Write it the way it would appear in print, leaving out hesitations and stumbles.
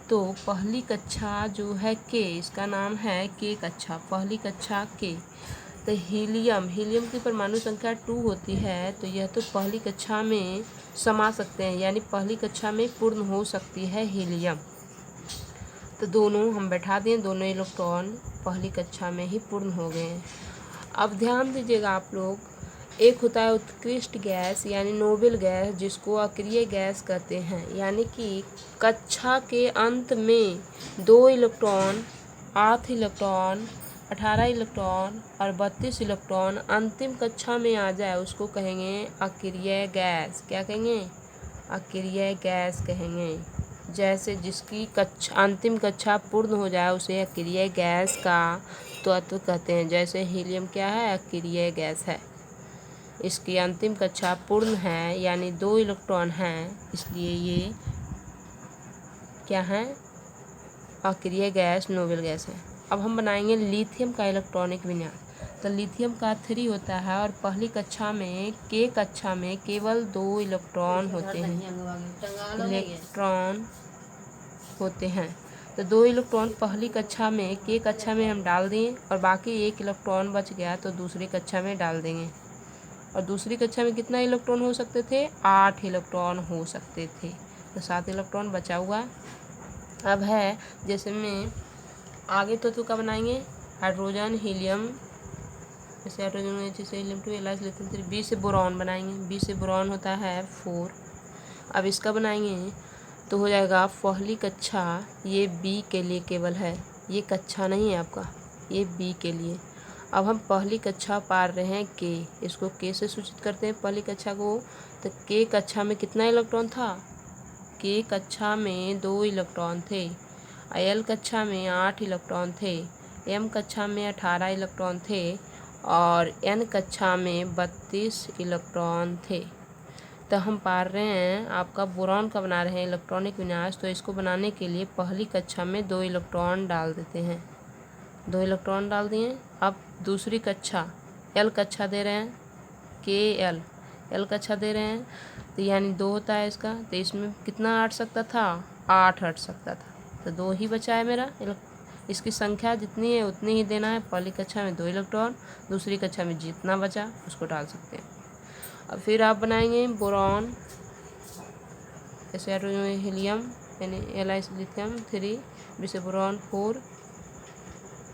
तो पहली कक्षा जो है के, इसका नाम है के कक्षा, पहली कक्षा के। तो हीलियम की परमाणु संख्या 2 होती है, तो यह तो पहली कक्षा में समा सकते हैं, यानी पहली कक्षा में पूर्ण हो सकती है हीलियम। तो दोनों हम बैठा दें, दोनों इलेक्ट्रॉन पहली कक्षा में ही पूर्ण हो गए हैं। अब ध्यान दीजिएगा आप लोग, एक होता है उत्कृष्ट गैस यानी नोबेल गैस, जिसको अक्रिय गैस कहते हैं, यानी कि कक्षा के अंत में 2 इलेक्ट्रॉन, 8 इलेक्ट्रॉन, 18 इलेक्ट्रॉन और 32 इलेक्ट्रॉन अंतिम कक्षा में आ जाए, उसको कहेंगे अक्रिय गैस। क्या कहेंगे? अक्रिय गैस कहेंगे। जैसे जिसकी अंतिम कक्षा पूर्ण हो जाए उसे अक्रिय गैस का तत्व कहते हैं। जैसे हीलियम क्या है? अक्रिय गैस है। इसकी अंतिम कक्षा पूर्ण है, यानी 2 इलेक्ट्रॉन हैं, इसलिए ये क्या है? अक्रिय गैस, नोबेल गैस है। अब हम बनाएंगे लिथियम का इलेक्ट्रॉनिक विन्यास। तो लिथियम का 3 होता है और पहली कक्षा में के कक्षा में केवल 2 इलेक्ट्रॉन होते हैं, तो 2 इलेक्ट्रॉन पहली कक्षा में के कक्षा में हम डाल दिए और बाकी 1 इलेक्ट्रॉन बच गया तो दूसरी कक्षा में डाल देंगे। और दूसरी कक्षा में कितना इलेक्ट्रॉन हो सकते थे? 8 इलेक्ट्रॉन हो सकते थे, तो 7 इलेक्ट्रॉन बचा हुआ। अब है जैसे में आगे तत्व का बनाएंगे, हाइड्रोजन, हीलियम, जैसे हाइड्रोजन जैसे हीलियम 2, Li लिथियम 3, बी से बोरॉन बनाएंगे, बी से बोरॉन होता है 4। अब इसका बनाएंगे तो हो जाएगा पहली कक्षा, ये बी के लिए केवल है, ये कक्षा नहीं है आपका, ये बी के लिए। अब हम पहली कक्षा पार रहे हैं के, इसको के से सूचित करते हैं पहली कक्षा को। तो के कक्षा में कितना इलेक्ट्रॉन था? के कक्षा में 2 इलेक्ट्रॉन थे, एल कक्षा में 8 इलेक्ट्रॉन थे, एम कक्षा में 18 इलेक्ट्रॉन थे और एन कक्षा में 32 इलेक्ट्रॉन थे। तो हम पार रहे हैं आपका बोरॉन का बना रहे हैं इलेक्ट्रॉनिक विन्यास। तो इसको बनाने के लिए पहली कक्षा में 2 इलेक्ट्रॉन डाल देते हैं, 2 इलेक्ट्रॉन डाल दिए। अब दूसरी कक्षा एल कक्षा दे रहे हैं, के एल कक्षा दे रहे हैं, तो यानी 2 होता है इसका। तो इसमें कितना हट सकता था? 8 हट सकता था, तो 2 ही बचा है मेरा। इसकी संख्या जितनी है उतनी ही देना है। पहली कक्षा में 2 इलेक्ट्रॉन, दूसरी कक्षा में जितना बचा उसको डाल सकते हैं। अब फिर आप बनाएंगे बोरॉन, जैसे हीलियम यानी Li लिथियम 3, बी से बोरॉन 4,